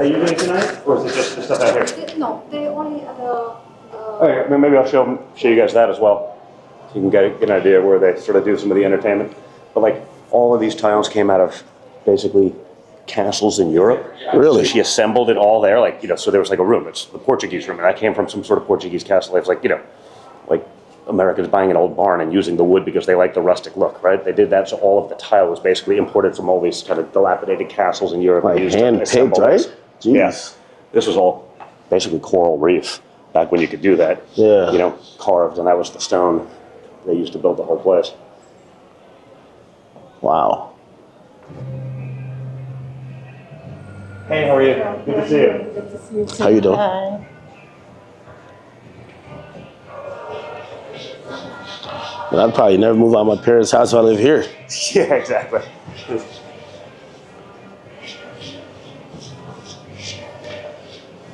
Are you doing tonight, or is it just the stuff out here? No, they only Okay, maybe I'll show you guys that as well, so you can get an idea where they sort of do some of the entertainment. But like all of these tiles came out of basically castles in Europe. Really? So she assembled it all there, like so there was like a room. It's the Portuguese room, and that came from some sort of Portuguese castle. It's like like Americans buying an old barn and using the wood because they like the rustic look, right? They did that, so all of the tile was basically imported from all these kind of dilapidated castles in Europe. Like hand-picked, right? Jeez. Yes. This was all basically coral reef, back when you could do that. Yeah. Carved, and that was the stone they used to build the whole place. Wow. Hey, how are you? Good to see you. Good to see you too. How you doing? Hi. And I'd probably never move out of my parents' house if I live here. Yeah, exactly.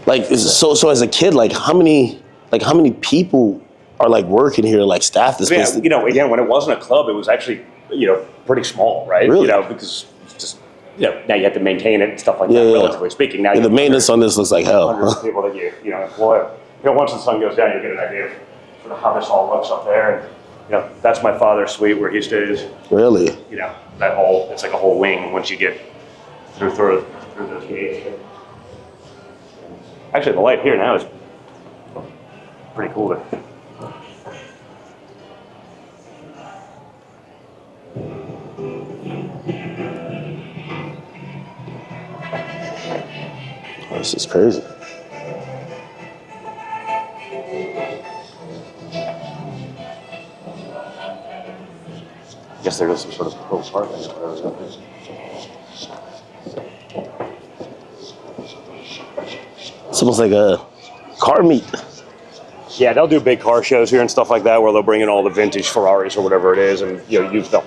Like, so as a kid, like how many people are like working here, like staff this place? Again, when it wasn't a club, it was actually, pretty small, right? Really? Because it's just, now you have to maintain it and stuff like that, Yeah. relatively speaking. Now Yeah, the maintenance on this looks like hundreds hell. of people that you employ. Once the sun goes down, you get an idea of sort of how this all looks up there. And, that's my father's suite where he stays. Really? It's like a whole wing once you get through those gates. Actually, the light here now is pretty cool. Oh, this is crazy. I guess there is some sort of pro parking or whatever. It's almost like a car meet. Yeah, they'll do big car shows here and stuff like that, where they'll bring in all the vintage Ferraris or whatever it is, and use the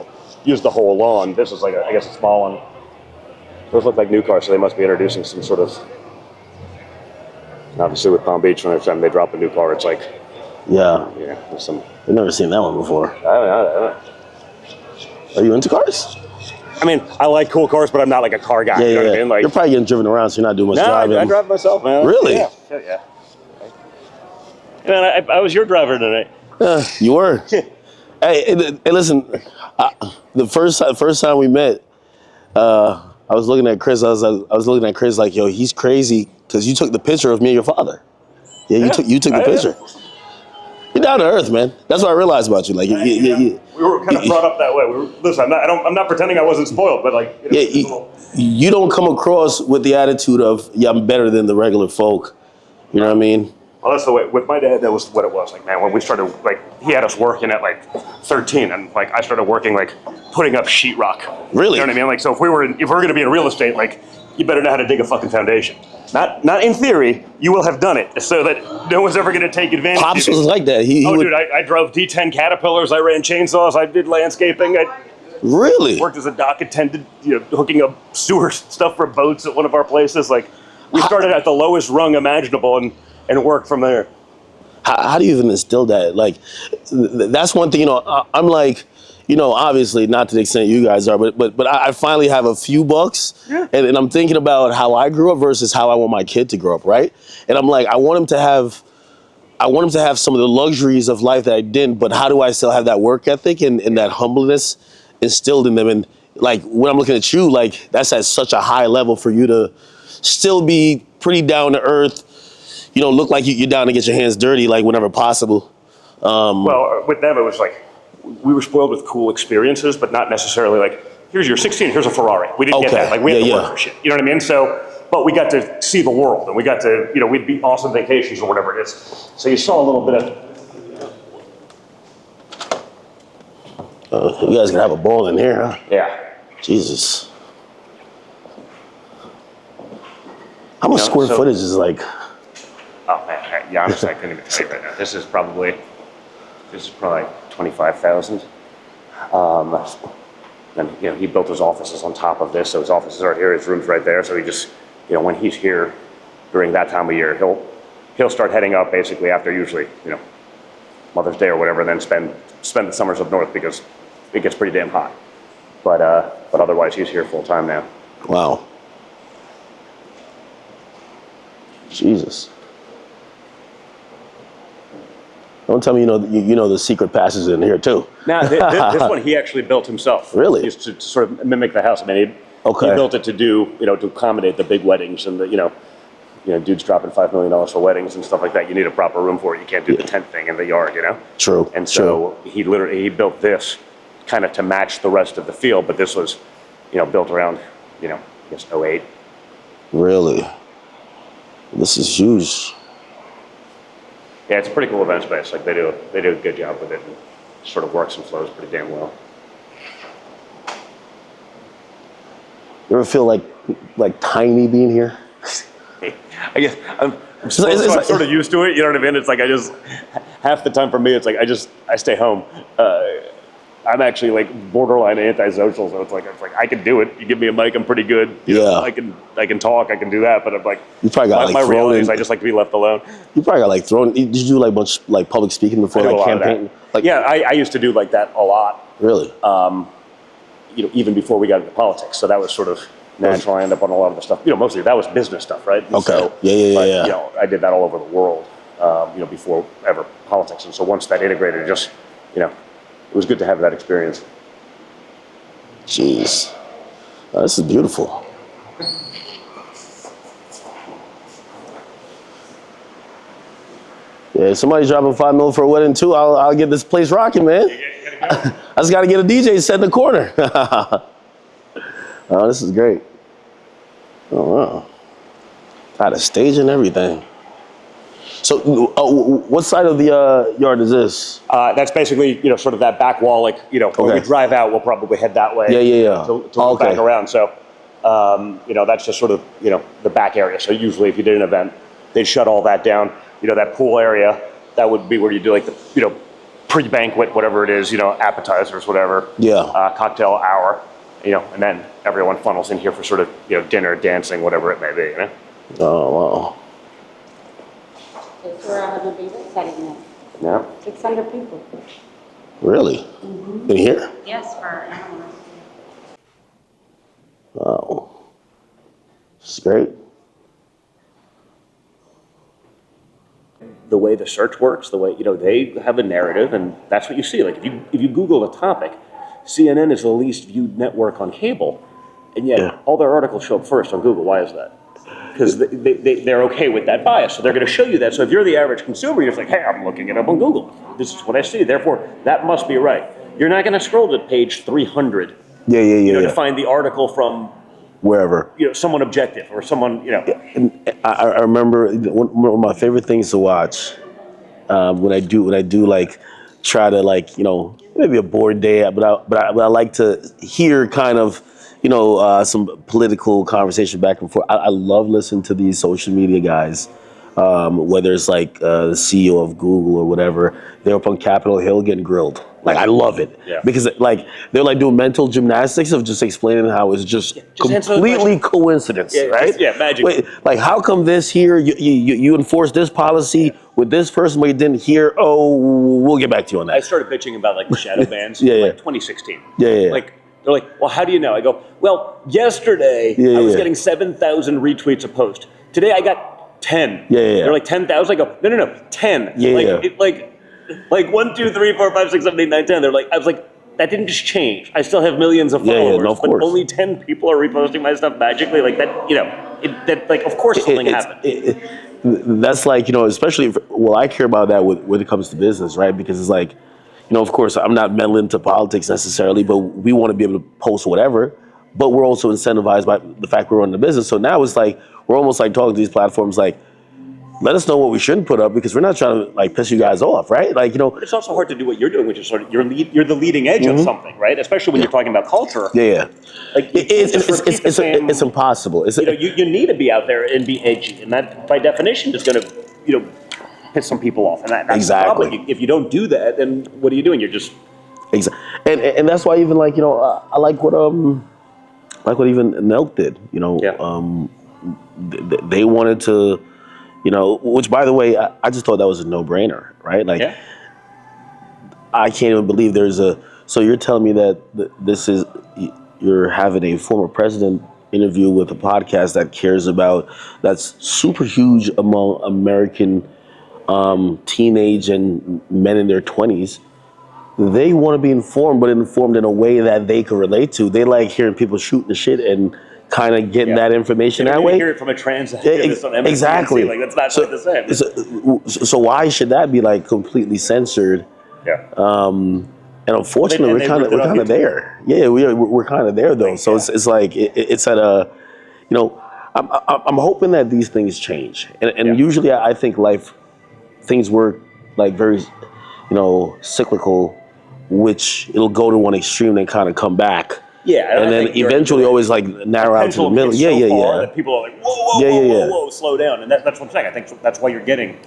whole lawn. This is like I guess a small one. Those look like new cars, so they must be introducing some sort of. Obviously, with Palm Beach, when every time they drop a new car, it's like Yeah. there's some. I've never seen that one before. I don't know. Are you into cars? I mean, I like cool cars, but I'm not like a car guy. Yeah, you know what I mean? Like, You're probably getting driven around, so you're not doing much no, driving. I drive myself, man. Really? Yeah. Man, I was your driver tonight. You were. Hey, listen. The first time we met, I was looking at Chris. I was looking at Chris like, yo, he's crazy because you took the picture of me and your father. Yeah, you took the picture. You're down to earth, man. That's what I realized about you. Like, we were kind of brought up that way. Listen, I'm not pretending I wasn't spoiled, but like, you don't come across with the attitude of, yeah, I'm better than the regular folk. You know what I mean? Well, that's the way. With my dad, that was what it was. Like, man, when we started, like, he had us working at like 13, and like I started working like putting up sheetrock. Really? You know what I mean? Like, so if we're going to be in real estate, like, you better know how to dig a fucking foundation. Not in theory. You will have done it, so that no one's ever going to take advantage. Pops was like that. Dude, I drove D10 Caterpillars. I ran chainsaws. I did landscaping. I really worked as a dock attendant, hooking up sewer stuff for boats at one of our places. Like, we started at the lowest rung imaginable and worked from there. How do you even instill that? Like, that's one thing. I'm like, obviously not to the extent you guys are, but I finally have a few bucks, and I'm thinking about how I grew up versus how I want my kid to grow up, right? And I'm like, I want him to have some of the luxuries of life that I didn't, but how do I still have that work ethic and that humbleness instilled in them? And like, when I'm looking at you, like, that's at such a high level for you to still be pretty down to earth. Look like you're down to get your hands dirty, like, whenever possible. Well, with them, it was like, we were spoiled with cool experiences, but not necessarily like, here's your 16, here's a Ferrari. We didn't get that. Like, we had to work for shit. You know what I mean? So, but we got to see the world, and we got to, we'd be awesome vacations or whatever it is. So you saw a little bit of. You guys can have a ball in here, huh? Yeah. Jesus. How much square footage is like? Oh man, yeah, honestly, I couldn't even say right now. This is probably 25,000. And he built his offices on top of this, so his offices are here, his room's right there. So he just, when he's here during that time of year, he'll start heading up basically after usually, Mother's Day or whatever, and then spend the summers up north because it gets pretty damn hot. But otherwise, he's here full time now. Wow. Jesus. Don't tell me you know the secret passages in here too. Now, this one he actually built himself. Really? Just to sort of mimic the house. I mean, Okay. he built it to do, to accommodate the big weddings and the, dudes dropping $5 million for weddings and stuff like that. You need a proper room for it. You can't do the tent thing in the yard, True. And so he built this kind of to match the rest of the field, but this was, built around, I guess '08. Really? This is huge. Yeah, it's a pretty cool event space. Like they do a good job with it, and sort of works and flows pretty damn well. You ever feel like tiny being here? I guess I'm sort of used to it. You know what I mean? It's like half the time for me, it's like I stay home. I'm actually like borderline antisocial, so it's like I can do it. You give me a mic, I'm pretty good. I can talk, I can do that. But I'm like, you probably got my reality is I just like to be left alone. You probably got thrown. Did you do bunch public speaking before, campaign? I used to do like that a lot. Really? Even before we got into politics. So that was sort of natural. I ended up on a lot of the stuff. Mostly that was business stuff, right? And okay. So, yeah. I did that all over the world. Before ever politics, and so once that integrated, it was good to have that experience. Jeez, this is beautiful. Yeah, somebody dropping $5 million for a wedding too. I'll get this place rocking, man. I just got to get a DJ set in the corner. Oh, this is great. Oh wow, got a stage and everything. So, what side of the yard is this? That's basically, sort of that back wall. Like, when we drive out, we'll probably head that way. Yeah. To look back around. So, that's just sort of, the back area. So usually, if you did an event, they'd shut all that down. That pool area, that would be where you do like the, pre-banquet, whatever it is, appetizers, whatever. Yeah. Cocktail hour, and then everyone funnels in here for sort of, dinner, dancing, whatever it may be. Oh wow. It's where I'm going to be setting them. Yeah. 600 people. Really? In here? Yes, for animals. Wow. It's great. The way the search works, the way, they have a narrative, and that's what you see. Like if you Google a topic, CNN is the least viewed network on cable, and yet all their articles show up first on Google. Why is that? Because they're okay with that bias, so they're going to show you that. So if you're the average consumer, you're just like, hey, I'm looking it up on Google. This is what I see. Therefore, that must be right. You're not going to scroll to page 300. To find the article from wherever. Someone objective or someone. And I remember one of my favorite things to watch when I do like try to maybe a bored day, but I like to hear kind of. Some political conversation back and forth. I love listening to these social media guys, whether it's like the CEO of Google or whatever. They're up on Capitol Hill getting grilled. Like, I love it because they're doing mental gymnastics of just explaining how it's just completely coincidence, right? Magic. Wait, like how come this here you enforce this policy with this person, but you didn't here? Oh, we'll get back to you on that. I started bitching about like the shadow bans, 2016. Yeah. They're like, well, how do you know? I go, well, yesterday I was getting 7,000 retweets a post. Today I got 10. They're like 10,000. I go, no, 10. Like 1, 2, 3, 4, 5, 6, 7, 8, 9, 10. They're like, I was like, that didn't just change. I still have millions of followers, no, of but course. only 10 people are reposting my stuff magically. Like that, of course something happened. That's especially I care about that when it comes to business, right? Because it's like, of course, I'm not meddling into politics necessarily, but we want to be able to post whatever. But we're also incentivized by the fact we're running the business. So now it's like we're almost like talking to these platforms like, let us know what we shouldn't put up because we're not trying to piss you guys off, right? But it's also hard to do what you're doing, which is sort of you're the leading edge of something, right? Especially when you're talking about culture. Like it's impossible. You need to be out there and be edgy, and that by definition is going to piss some people off, and that's exactly. the problem. If you don't do that, then what are you doing? You're just and that's why even I like what even Nelk did. They wanted to, which by the way, I just thought that was a no-brainer, right? I can't even believe so you're telling me that this is you're having a former president interview with a podcast that cares about, that's super huge among American teenage and men in their 20s. They want to be informed, but informed in a way that they can relate to. They like hearing people shooting the shit and kind of getting that information You that don't way. hear it from a trans activist on MSNBC. Exactly. Like, that's not quite the same. So why should that be like completely censored? Yeah. And unfortunately, And we're they kind ripped it off of YouTube. there. Yeah, we're kind of there though. Like, So it's like it's at a, you know, I'm hoping that these things change. And usually I think things work like very, cyclical, which it'll go to one extreme and kind of come back. Yeah, And then eventually always like narrow out to the middle. Yeah, Yeah. That people are like, whoa, slow down, and that's what I'm saying. I think that's why you're getting,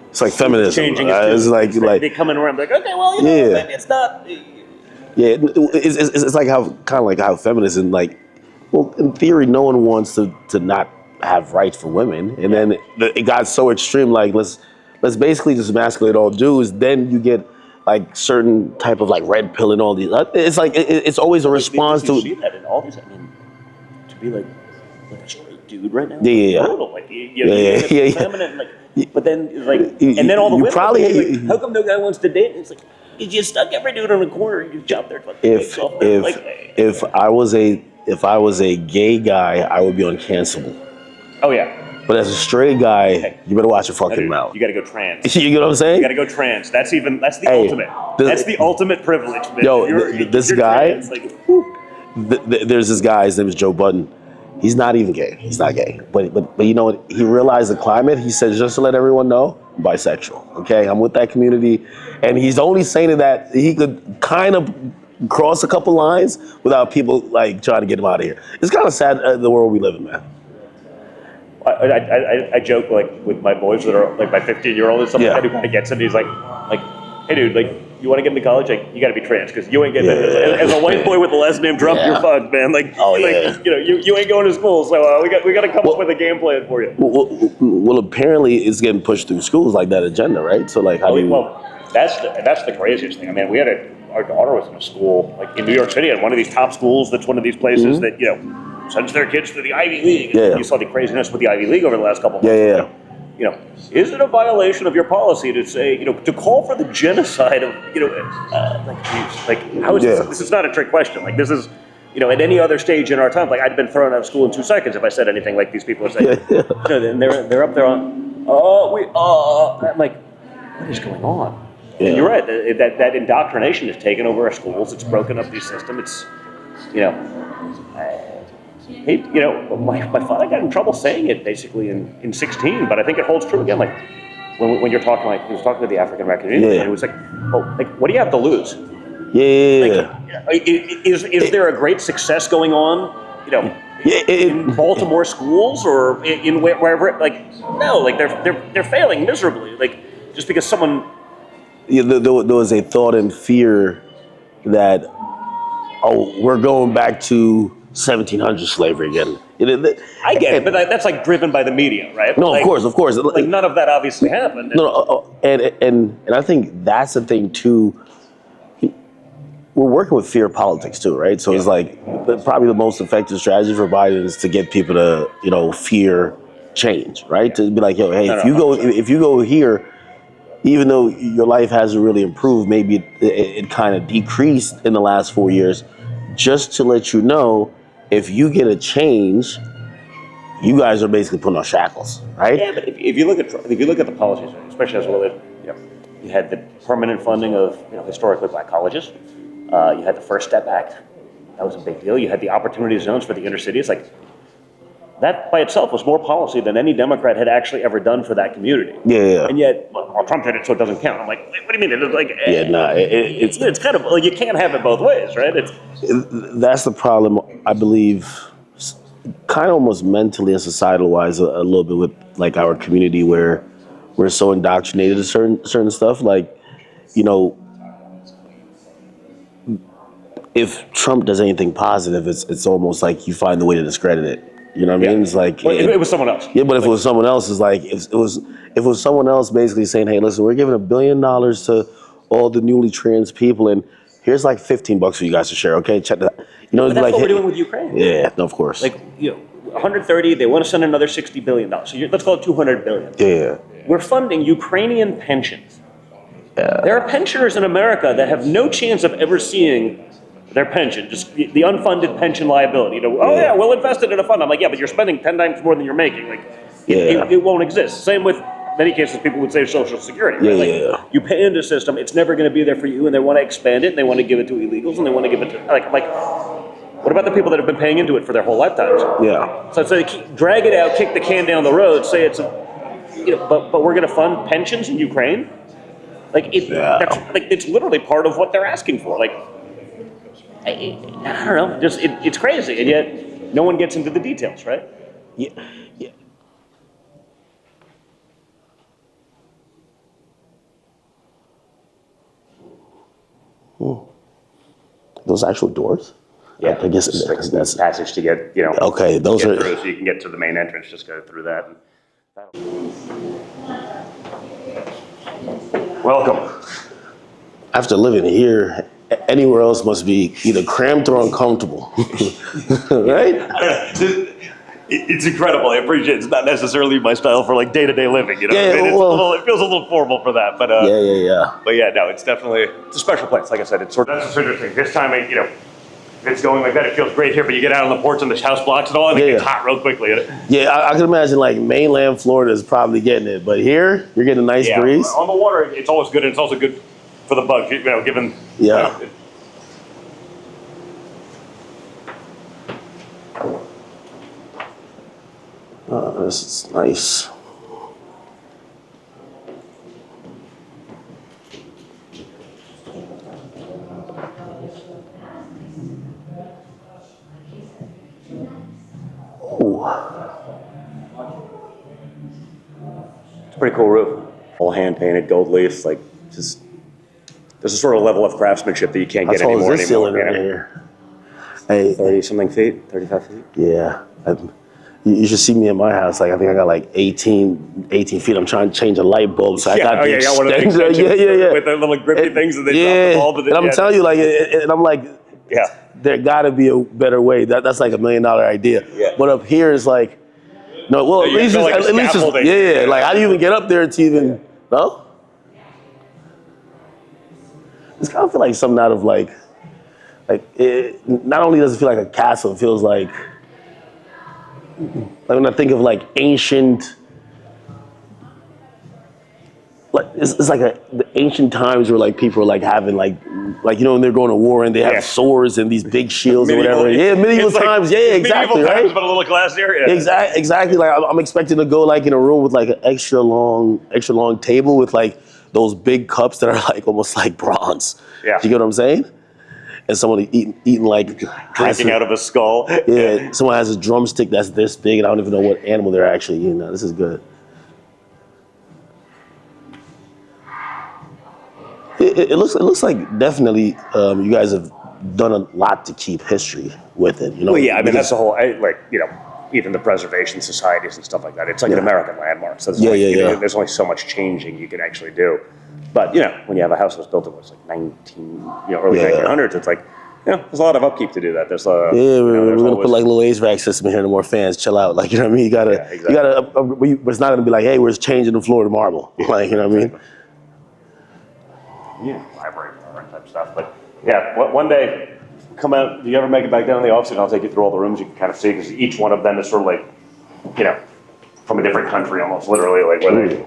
It's like feminism. changing. It's like they come in around like, okay, well, maybe it's not. Yeah, it's like how feminism, like, well, in theory, no one wants to not have rights for women, and then it got so extreme. Like, let's basically just emasculate all dudes. Then you get like certain type of like red pill and all these. It's like it's always a response you to. see that in all these. I mean, to be like a straight dude right now. Yeah. Brutal. Like, feminine, like, but then like, and then all the you women probably are like, how come no guy wants to date? And it's like, you just stuck every dude in a corner. You jump there. Like, If I was a gay guy, I would be uncancelable. Oh yeah. But as a straight guy, you better watch your fucking mouth. You got to go trans. You get what I'm saying? You got to go trans. That's the ultimate. That's the ultimate privilege. Man. Yo, this guy. Trans, like, there's this guy. His name is Joe Budden. He's not even gay. He's not gay. But you know what? He realized the climate. He said, just to let everyone know, I'm bisexual. Okay, I'm with that community, and he's only saying it that he could kind of cross a couple lines without people like trying to get him out of here. It's kind of sad the world we live in, man. I joke like with my boys that are like my 15-year-old and stuff like that who kind of gets it. He's like, hey dude, like you want to get into college? Like you got to be trans because you ain't getting it. As a white boy with the last name Trump, you're fucked, man. Like, you ain't going to school, so we got to come up with a game plan for you. Well, apparently it's getting pushed through schools like that agenda, right? So like, how do you? Well, that's the craziest thing. I mean, our daughter was in a school like in New York City, at one of these top schools. That's one of these places that sends their kids to the Ivy League. You saw the craziness with the Ivy League over the last couple of months. Is it a violation of your policy to say, to call for the genocide of, like how is this? This is not a trick question. Like this is, at any other stage in our time, like I'd been thrown out of school in 2 seconds if I said anything like these people are saying. And they're up there on, I'm like, what is going on? Yeah. And you're right. That indoctrination has taken over our schools. It's broken up the system. It's, my father got in trouble saying it basically in 16, but I think it holds true again. Like when you're talking, like he was talking to the African American community, and it was like, what do you have to lose? Is there a great success going on? In Baltimore schools or in wherever? Like no, like they're failing miserably. Like just because someone. There was a thought and fear that we're going back to 1700 slavery again. I get it, but that's like driven by the media, right? No, like, of course. Like none of that obviously happened. And I think that's the thing too. We're working with fear politics too, right? So it's like probably the most effective strategy for Biden is to get people to fear change, right? To be like, hey, if you go here, even though your life hasn't really improved, maybe it kind of decreased in the last 4 years, just to let you know, if you get a change, you guys are basically putting on shackles, right? Yeah, but if you look at the policies, especially as well as you had the permanent funding of historically black colleges, you had the First Step Act, that was a big deal. You had the opportunity zones for the inner cities, like that by itself was more policy than any Democrat had actually ever done for that community. Yeah. And yet, Trump did it, so it doesn't count. I'm like, what do you mean? It's like, it's kind of like you can't have it both ways, right? That's the problem, I believe, kind of almost mentally and societal wise, a little bit with like our community where we're so indoctrinated to certain stuff. Like, if Trump does anything positive, it's almost like you find the way to discredit it. You know what I mean? It's like it was someone else. Yeah, but if it was someone else, it's like if it was someone else basically saying, "Hey, listen, we're giving $1 billion to all the newly trans people, and here's like $15 for you guys to share." Okay, check that. You know, But that's like what we're doing with Ukraine. Yeah, no, of course. Like, 130, they want to send another $60 billion. So let's call it $200 billion. yeah, We're funding Ukrainian pensions. There are pensioners in America that have no chance of ever seeing their pension, just the unfunded pension liability. Oh yeah, we'll invest it in a fund. I'm like, yeah, but you're spending 10 times more than you're making. Like, it won't exist. Same with many cases, people would say Social Security. Right? Like, you pay into a system, it's never going to be there for you, and they want to expand it, and they want to give it to illegals, and they want to give it to like. What about the people that have been paying into it for their whole lifetimes? yeah. So they drag it out, kick the can down the road, say it's but we're going to fund pensions in Ukraine. Like it's literally part of what they're asking for. Like I don't know, just it's crazy, and yet no one gets into the details, right? Yeah, yeah. Those actual doors? Yeah, I guess it's like that's passage to get, okay. Those get are through, so you can get to the main entrance. Just go through that. Welcome. after living here. Anywhere else must be either cramped or uncomfortable, right? It's incredible. I appreciate it. It's not necessarily my style for like day-to-day living. Yeah, it feels a little formal for that. But yeah. But yeah, no, it's a special place. Like I said, it's that's interesting. This time, it's going like that. It feels great here, but you get out on the porch and the house blocks and all, and it gets hot real quickly. Yeah, I can imagine like mainland Florida is probably getting it, but here you're getting a nice breeze. On the water, it's always good, and it's also good for the bugs. Given This is nice. It's a pretty cool roof. All hand painted, gold leaf, like just there's a sort of level of craftsmanship that you can't get anymore. This ceiling right here? Hey, 30 something feet, 35 feet. Yeah. You should see me in my house. Like I think I got like 18 feet. I'm trying to change a light bulb, so I got the one of the extension. Yeah. With the little grippy things that they drop the bulb. And I'm telling you, like, and I'm like, there got to be a better way. That's like $1 million idea. Yeah. But up here is like, no. Well, at least it's like, how do you even get up there to even no? It's kind of feel like something out of like it. Not only does it feel like a castle, it feels like when I think of like ancient, like it's like the ancient times where like people are like having like when they're going to war and they have swords and these big shields or whatever. Medieval times. Exactly. Medieval right. Times, but a little classier. Exactly. Like I'm expecting to go like in a room with like an extra long table with like those big cups that are like almost like bronze. Yeah. Do you get what I'm saying? And someone eating like drinking out of a skull. Yeah, someone has a drumstick that's this big, and I don't even know what animal they're actually eating. This is good. It looks like definitely you guys have done a lot to keep history with it. Well, yeah, I mean that's the whole even the preservation societies and stuff like that. It's like an American landmark. So there's only so much changing you can actually do. But when you have a house that was built in what's like early 1900s, it's like there's a lot of upkeep to do that. There's we're gonna put like a little HVAC system in here, no more fans, chill out. Like you know what I mean? You gotta, but it's not gonna be like, hey, we're just changing the floor to marble. Like you know what I mean? Yeah, library type stuff. But yeah, one day come out. Do you ever make it back down to the office? And I'll take you through all the rooms you can kind of see because each one of them is sort of like from a different country, almost literally like where they.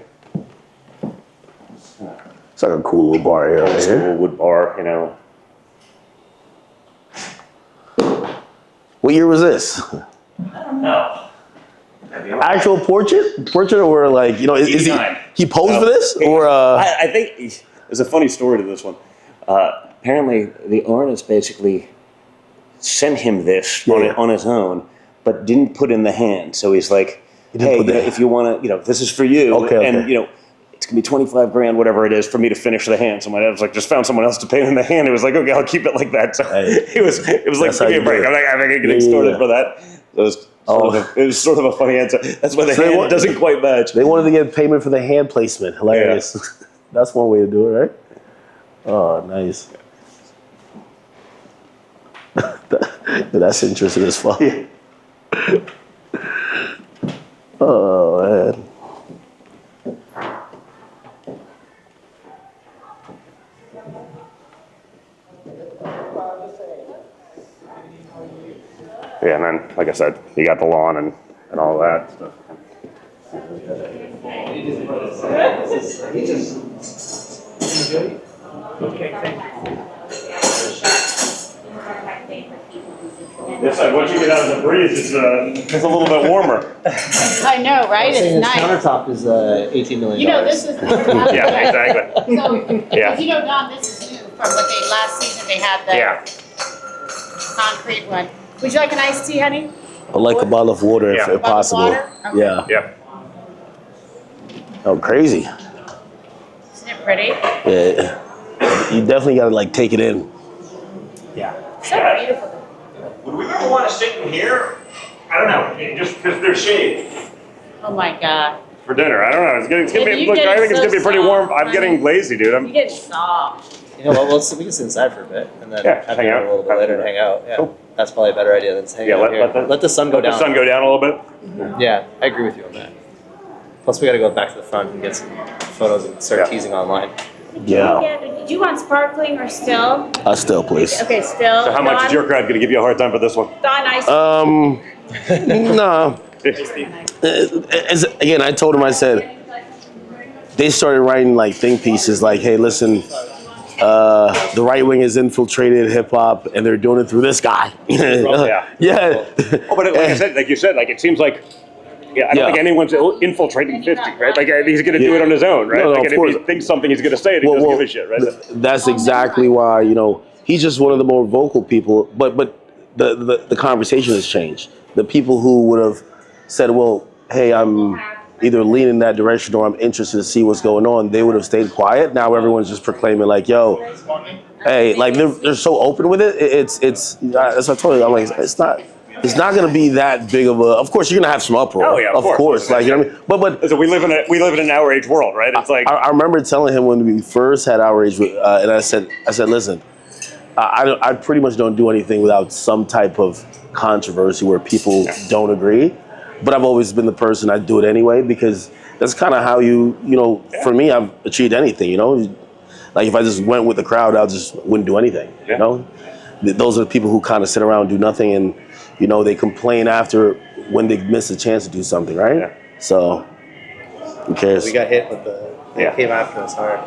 It's like a cool little bar here. Old school wood bar, What year was this? I don't know. Actual portrait, or like is he posed for this or? I think there's a funny story to this one. Apparently, the artist basically sent him this on his own, but didn't put in the hand. So he's like, "Hey, if you want to, this is for you." And it's gonna be $25,000, whatever it is, for me to finish the hand. So my dad was like, just found someone else to paint in the hand. It was like, okay, I'll keep it like that. So it was like, give me a break. I'm not getting started for that. It was sort of a funny answer. That's why the hand doesn't quite match. They wanted to get payment for the hand placement. Hilarious. Yeah. That's one way to do it, right? Oh, nice. That's interesting as fuck. Oh man. Yeah, and then, like I said, you got the lawn and all that stuff. This side, once you get out of the breeze, it's a little bit warmer. I know, right? It's This nice. countertop is $18 million. You know, this is. Yeah, exactly. So, Yeah. you know, Don, this is new from what they, last season they had the Yeah. concrete one. Would you like an iced tea, honey? I'd like a bottle of water Yeah. if Bottle of possible. water? Okay. Yeah. Yeah. Oh, crazy. Isn't it pretty? Yeah. You definitely gotta like take it in. Yeah. So beautiful. Would we ever want to sit in here? I don't know, just because there's shade. Oh my God. For dinner, I don't know. It's gonna Yeah, be. you Look, get I think it's so gonna be pretty warm. soft, I'm getting lazy, dude. You get soft. You know what? We can sit inside for a bit and then Yeah, have hang dinner out. a little bit later and hang out. Yeah. Cool. That's probably a better idea than hanging Yeah, out here. Let the sun go let down. the sun go down a little bit. Yeah, I agree with you on that. Plus, we got to go back to the front and get some photos and start Yeah. teasing online. Yeah. Do you want sparkling or still? Still, please. Okay, still. So how much is Don? your crowd gonna give you a hard time for this one? Don, ice. No. Again, I told him, I said, they started writing like think pieces like, hey, listen, the right wing has infiltrated hip hop and they're doing it through this guy. Yeah. Yeah. Oh, but like you said, like it seems like. Yeah, I don't think anyone's infiltrating 50, right? Like he's going to do it on his own, right? No, like, of and course. if he thinks something, he's going to say it. He doesn't give a shit, right? That's exactly why, he's just one of the more vocal people. But the conversation has changed. The people who would have said, well, hey, I'm either leaning that direction or I'm interested to see what's going on, they would have stayed quiet. Now everyone's just proclaiming like, yo, hey, like they're so open with it. It's as I told you, I'm like, it's not going to be that big of a. Of course, you're going to have some uproar. Oh, yeah, of course. Like, you know what I mean. But Listen, we live in an our age world, right? It's like I remember telling him when we first had our age, and I said, listen, I pretty much don't do anything without some type of controversy where people don't agree. But I've always been the person, I do it anyway because that's kind of how for me, I've achieved anything. Like if I just went with the crowd, wouldn't do anything. Yeah. Those are the people who kind of sit around and do nothing and. They complain after when they miss a chance to do something, right? Yeah. So, who cares? We got hit with they came after us hard.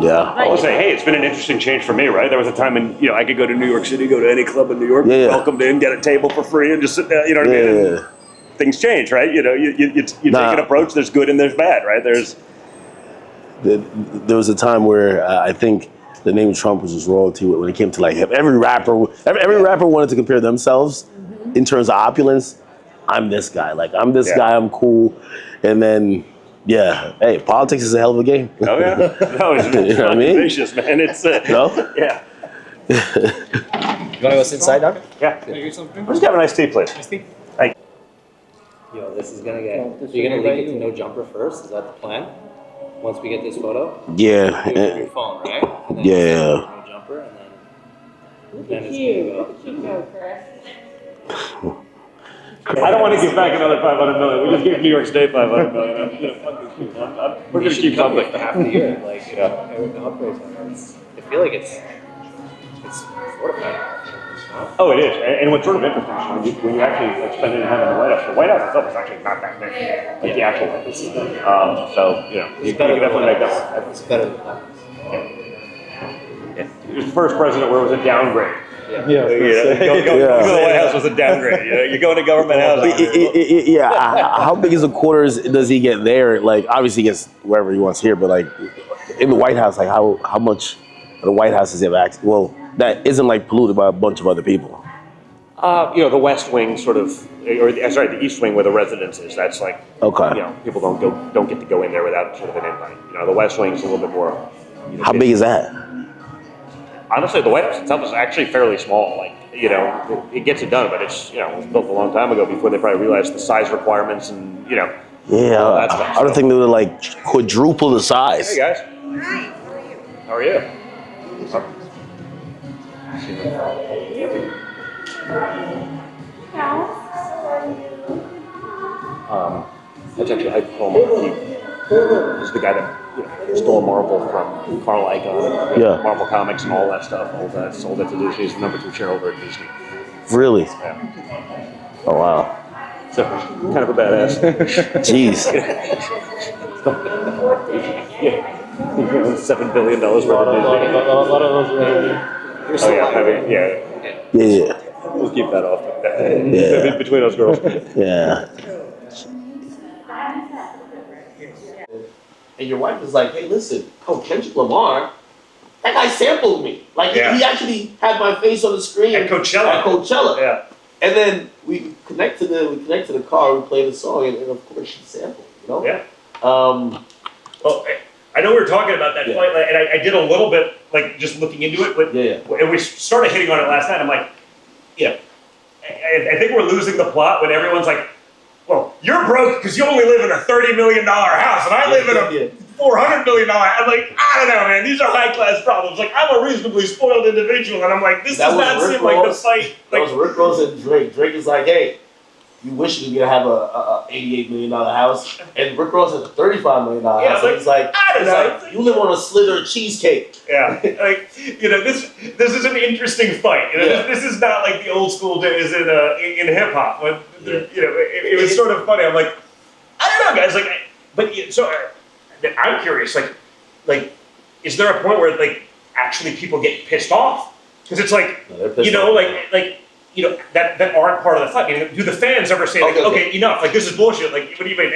Yeah. I will say, hey, it's been an interesting change for me, right? There was a time when I could go to New York City, go to any club in New York, be welcomed in, get a table for free, and just sit there. You know what I mean? And things change, right? You take an approach. There's good and there's bad, right? There was a time where I think the name Trump was just royalty when it came to like hip. Every rapper wanted to compare themselves in terms of opulence. I'm this guy. Like I'm this guy. I'm cool. And then hey, politics is a hell of a game. Oh yeah. No, it's You know what I mean? vicious, man. It's No? yeah. You want to go sit inside, Doc? Yeah. Let's have a nice tea, please. Thank you. Yo, this is gonna get. You're gonna leave it to no jumper first. Is that the plan? Once we get this photo, Yeah. you your phone, right? And then Yeah. no jumper, and then it's gonna go. I don't want to give back another 500 million. We just gave New York State 500 million. We're going to keep something. For half the year, like the upgrades on it. I feel like it's fortified. Oh, it is. And what's sort of interesting is when you actually spend any time in the White House itself is actually not that big. Like the actual White House. So, you can definitely make that one. It's better than that. He was the first president where it was a downgrade. Yeah. Going to the White House was a downgrade. You go into government housing. How big is a quarter does he get there? Like obviously he gets wherever he wants here, but like in the White House, like how much of the White House does he have access? Well, that isn't like polluted by a bunch of other people. The West Wing sort of, the East Wing where the residence is. That's like, Okay. People don't get to go in there without sort of an invite. The West Wing is a little bit more. How big is that? Honestly, the White House itself is actually fairly small. Like, it gets it done, but it's, it was built a long time ago before they probably realized the size requirements and, all that stuff. I don't think they would like quadruple the size. Hey guys. Hi, How are you? That's actually, I call him, he's the guy that, stole Marvel from Carl Icahn, Yeah. Marvel Comics and all that stuff, all that, sold it to Disney. He's the number 2 shareholder at Disney. Really? Yeah. Oh wow. So, kind of a badass. Jeez. Yeah. $7 billion worth A lot of of, Disney. a lot of those are Oh yeah, I mean, yeah. Yeah. We'll keep that off. Yeah. Between us girls. Yeah. And your wife is like, hey, listen, Kendrick Lamar, that guy sampled me. Like, Yeah. he actually had my face on the screen At Coachella. At Coachella. Yeah. And then we connect to the car, we play the song, and of course she sampled, you know? Yeah. Well, I know we were talking about that Yeah. fight, and I did a little bit, like, just looking into it, but and we started hitting on it last night. I'm like, I think we're losing the plot when everyone's like, well, you're broke because you only live in a $30 million house, and I live in a $400 million house. I'm like, I don't know, man. These are high-class problems. Like, I'm a reasonably spoiled individual, and I'm like, this does not seem like the fight. That Like, was Rick Ross and Drake. Drake is like, hey, you wish you could have a $88 million house, and Rick Ross has a $35 million house. And he's like, I don't know. like, you live on a Slither of cheesecake. Yeah, like this is an interesting fight. This is not like the old school days in hip hop when it was sort of funny. I'm like, I don't know, guys. I'm curious. Like, is there a point where like actually people get pissed off? Because it's like that aren't part of the fight. I mean, do the fans ever say okay, enough? Like this is bullshit. Like what do you mean?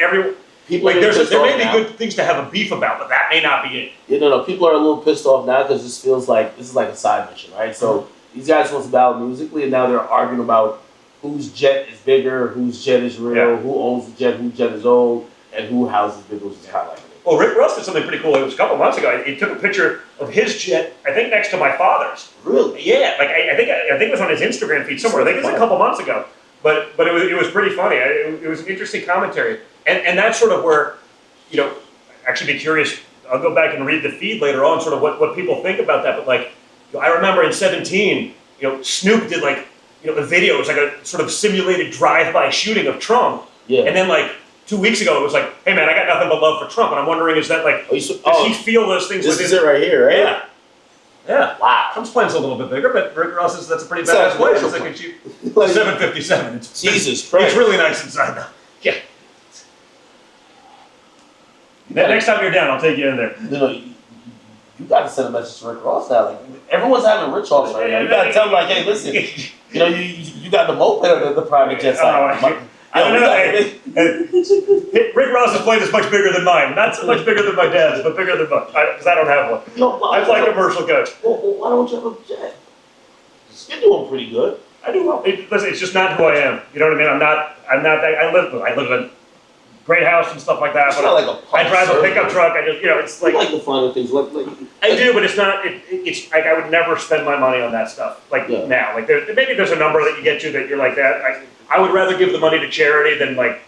People Like there may be now. good things to have a beef about, but that may not be it. No. People are a little pissed off now because this feels like this is like a side mission, right? So these guys supposed to battle musically, and now they're arguing about whose jet is bigger, whose jet is real, who owns the jet, whose jet is old, and who houses bigger, which is highlighted. Well, Rick Ross did something pretty cool. It was a couple months ago. He took a picture of his jet, I think, next to my father's. Really? Yeah, like I think it was on his Instagram feed somewhere. I think it was a couple months ago, but it was pretty funny. It was an interesting commentary, and that's sort of where, actually be curious. I'll go back and read the feed later on, sort of what people think about that. But like, I remember in 2017, Snoop did like, a video. It was like a sort of simulated drive-by shooting of Trump. Yeah. And then like 2 weeks ago, it was like, hey man, I got nothing but love for Trump. And I'm wondering, is that like, does he feel those things? This is it right here, right? Yeah. Yeah. Wow. Trump's plane's a little bit bigger, but Rick Ross that's a pretty badass plane. It's like a cheap 757. Jesus Christ. It's really nice inside though. Yeah. Next time you're down, I'll take you in there. You got to send a message to Rick Ross now. Like everyone's having Rich Ross right now. You got to tell him like, hey, listen, you got the moped or the private jet side. I don't know. Rick Ross's plane is much bigger than mine. Not so much bigger than my dad's, but bigger than mine because I don't have one. I fly commercial coach. Well, why don't you have a jet? You're doing pretty good. I do well. Listen, it's just not who I am. You know what I mean? I'm not that. I live in a great house and stuff like that. It's but not like a I drive a pickup truck. I just, it's like. I like the finer things. Like I do, but it's not. It's like I would never spend my money on that stuff. Like now, like maybe there's a number that you get to that you're like that. I would rather give the money to charity than like,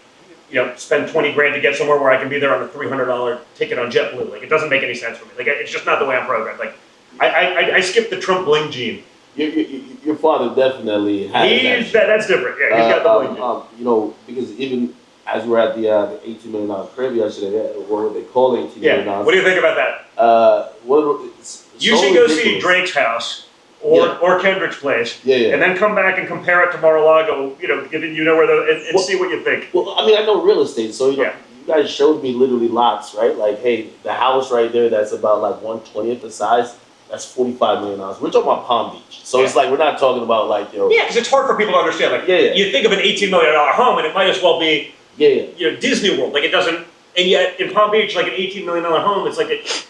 spend 20 grand to get somewhere where I can be there on a $300 ticket on JetBlue. Like it doesn't make any sense for me. Like it's just not the way I'm programmed. Like I skipped the Trump bling gene. Your father definitely has that's different. Yeah, he's got the bling gene. Because even as we're at the $18 million crib yesterday, what they call $18 million. Yeah. What do you think about that? You should go see Drake's house or Kendrick's place, and then come back and compare it to Mar-a-Lago. Given where and see what you think. Well, I mean, I know real estate, so you guys showed me literally lots, right? Like, hey, the house right there that's about like 1/20th the size. That's $45 million. We're talking about Palm Beach, so it's like we're not talking about like Yeah, because it's hard for people to understand. Like, you think of an $18 million home, and it might as well be Disney World. Like it doesn't, and yet in Palm Beach, like an $18 million home, it's like it's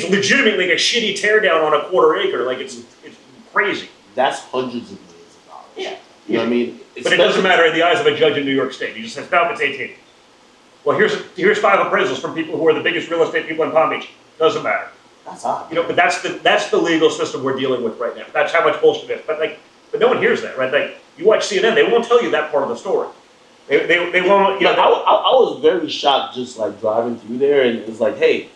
legitimately like a shitty teardown on a quarter acre. Like it's crazy. That's hundreds of millions of dollars. Yeah, you know what I mean. But it doesn't matter in the eyes of a judge in New York State. He just says, no, it's 18. Well, here's 5 appraisals from people who are the biggest real estate people in Palm Beach. Doesn't matter. That's odd. But that's the legal system we're dealing with right now. That's how much bullshit it is. But no one hears that, right? Like you watch CNN, they won't tell you that part of the story. They won't. I was very shocked just like driving through there, and it was like, hey,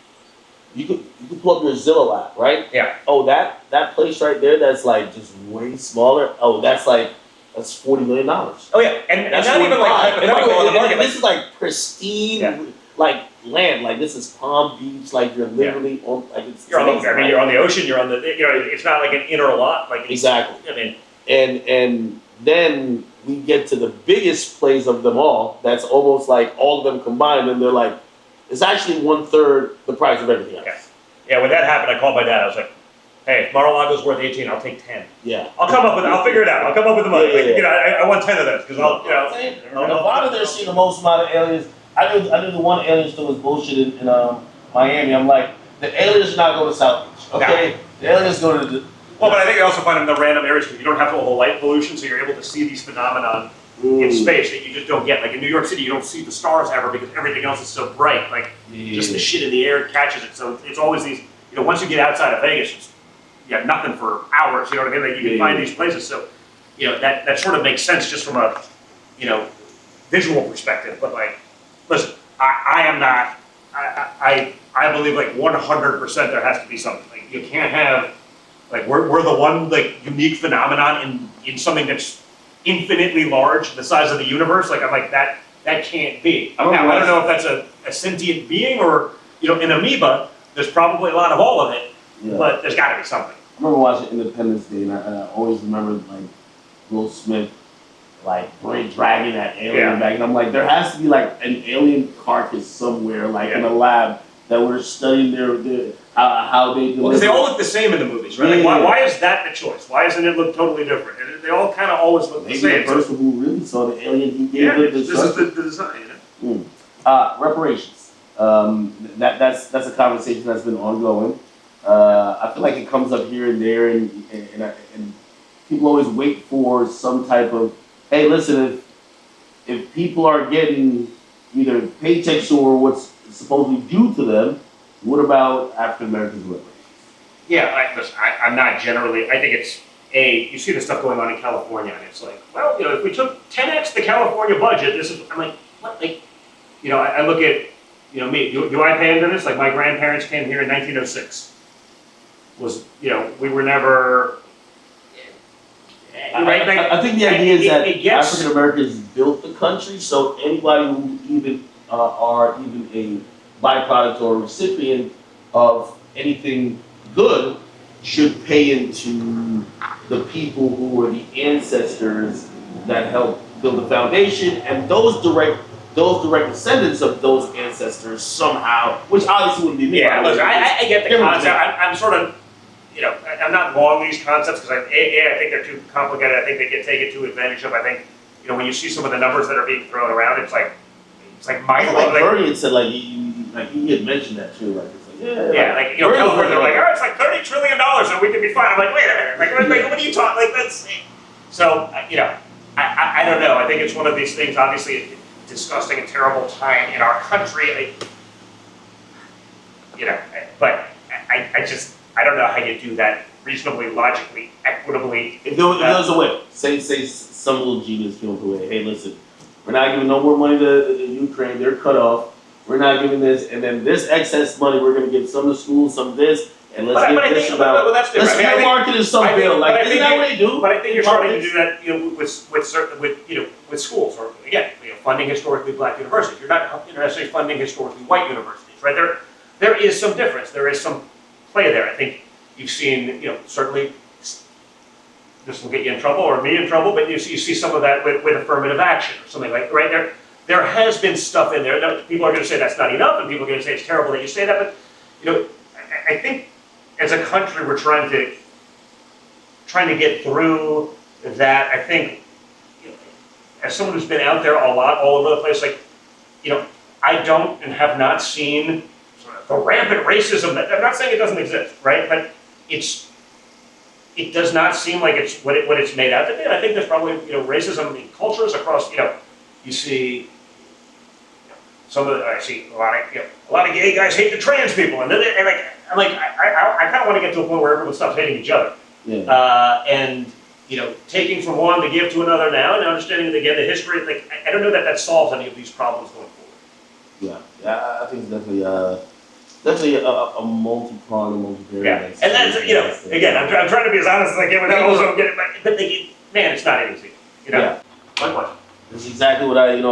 you could pull up your Zillow app, right? Yeah. Oh, that place right there, that's like just way smaller. Oh, that's $40 million. Oh yeah, and That's not even like 45. hypothetical on the market. And this is like pristine, Yeah. like land. Like this is Palm Beach. Like you're literally on. Like You're on the, amazing, I mean, right? you're on the ocean. You're on the, it's not like an inner lot. Like Exactly. I mean, And then we get to the biggest plays of them all. That's almost like all of them combined, and they're like, it's actually 1/3 the price of everything else. yeah, yeah. When that happened, I called my dad. I was like, "Hey, if Mar-a-Lago's worth 18, I'll take 10. Yeah. I'll figure it out. I'll come up with the money. Yeah, yeah, Like, I want 10 of those because Nevada, they're seeing the most amount of aliens. I knew the one alien still was bullshit in Miami. I'm like, the aliens are not going to South Beach, okay? The aliens go to the. Well, but I think they also find them in the random areas because you don't have all the light pollution, so you're able to see these phenomenon in space that you just don't get. Like in New York City, you don't see the stars ever because everything else is so bright. Like just the shit in the air catches it. So it's always these. Once you get outside of Vegas, you have nothing for hours. You know what I mean? Like you can find these places. So that sort of makes sense just from a visual perspective. But like, listen, I am not. I believe like 100% there has to be something. Like you can't have. Like we're the one like unique phenomenon in something that's infinitely large, the size of the universe. Like I'm like that can't be. I don't know if that's a sentient being or an amoeba. There's probably a lot of all of it, but there's got to be something. I remember watching Independence Day, and I always remember like Will Smith dragging that alien back, and I'm like, there has to be like an alien carcass somewhere, like in a lab that we're studying their how they do. Well, because they all look the same in the movies, right? Like, why is that the choice? Why doesn't it look totally different? And they all kind of always look the same. Maybe the person who really saw the alien, he gave it the this is the design. Reparations. That's a conversation that's been ongoing. I feel like it comes up here and there, and people always wait for some type of, hey, listen, if people are getting either paychecks or what's supposedly due to them, what about African Americans' reparations? Yeah, listen, I'm not generally. I think it's you see the stuff going on in California, and it's like, well, if we took 10x the California budget, this is. I'm like, what? Like, I look at, me. Do I pay into this? Like, my grandparents came here in 1906. We were never. Right? I think the idea is that African Americans built the country, so anybody who even are even a byproduct or recipient of anything good should pay into the people who were the ancestors that helped build the foundation, and those direct descendants of those ancestors somehow, which obviously wouldn't be me. Yeah, look, I get the concept. I'm sort of. I'm not long these concepts because I think they're too complicated. I think they get taken too advantage of. I think, when you see some of the numbers that are being thrown around, it's like mind-blowing. Like Bernie had said, he had mentioned that too. Like, it's like, California, they're like, oh, it's like $30 trillion, and we can be fine. I'm like, wait a minute, like what are you talking? Like that's. So I don't know. I think it's one of these things. Obviously, it's disgusting and terrible time in our country. But I don't know how you do that reasonably, logically, equitably. If there was a way, say some little genius came up with a way, hey, listen, we're not giving no more money to Ukraine, they're cut off, we're not giving this, and then this excess money, we're going to give some to schools, some this, and let's get this about, let's market in some bill, like, isn't that what they do? But I think you're starting to do that, with schools, or again, funding historically black universities. You're not necessarily funding historically white universities, right? There is some difference, there is some play there. I think you've seen, certainly this will get you in trouble or me in trouble, but you see some of that with affirmative action or something like right there. There has been stuff in there. Now, people are going to say that's not enough, and people are going to say it's terrible that you say that. But I think as a country we're trying to get through that. I think as someone who's been out there a lot, all over the place, I don't and have not seen the rampant racism. I'm not saying it doesn't exist, right? But it does not seem like it's what it's made out to be. And I think there's probably racism in cultures across. You see I see a lot of gay guys hate the trans people, and I kind of want to get to a point where everyone stops hating each other. Yeah. And taking from one to give to another now, and understanding again the history. I don't know that solves any of these problems going forward. Yeah, I think it's definitely definitely a multi-pronged and multi-varied. And that's, again, I'm trying to be as honest as I can without also getting, but man, it's not easy, Yeah. Likewise. This is exactly what I, in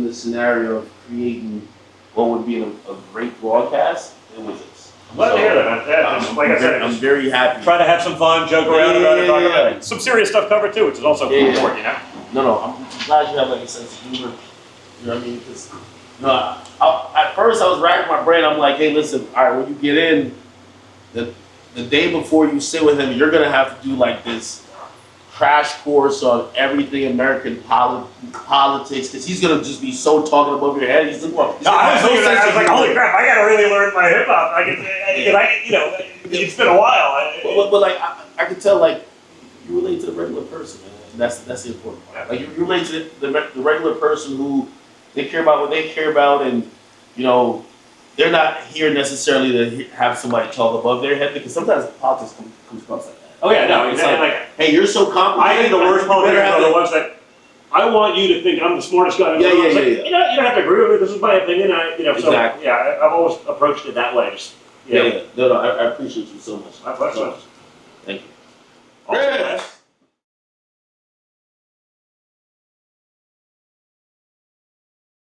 the scenario of creating what would be a great broadcast, it was this. I'm glad to hear that, man. Yeah, just like I said, I'm very happy. try to have some fun, joke around about it, talk Yeah. about it. Some serious stuff covered too, which is also Yeah. important, No, I'm glad you have like a sense of humor. You know what I mean? Because at first I was racking my brain. I'm like, hey, listen, all right, when you get in, the day before you sit with him, you're gonna have to do like this crash course on everything American politics, because he's gonna just be so talking above your head. He's like, well, I was like, holy crap, I gotta really learn my hip hop. It's been a while. But like I can tell, like you relate to the regular person, man. And that's the important part. Like you relate to the regular person who they care about what they care about, and they're not here necessarily to have somebody talk above their head, because sometimes politics comes across like that. Oh yeah, no, It's like, hey, you're so complicated. I think the worst politicians are the ones that I want you to think I'm the smartest guy in the world. You don't have to agree with me. This is my opinion. Exactly. So yeah, I've always approached it that way. Just, No, I appreciate you so much. My pleasure. Thank you. Awesome.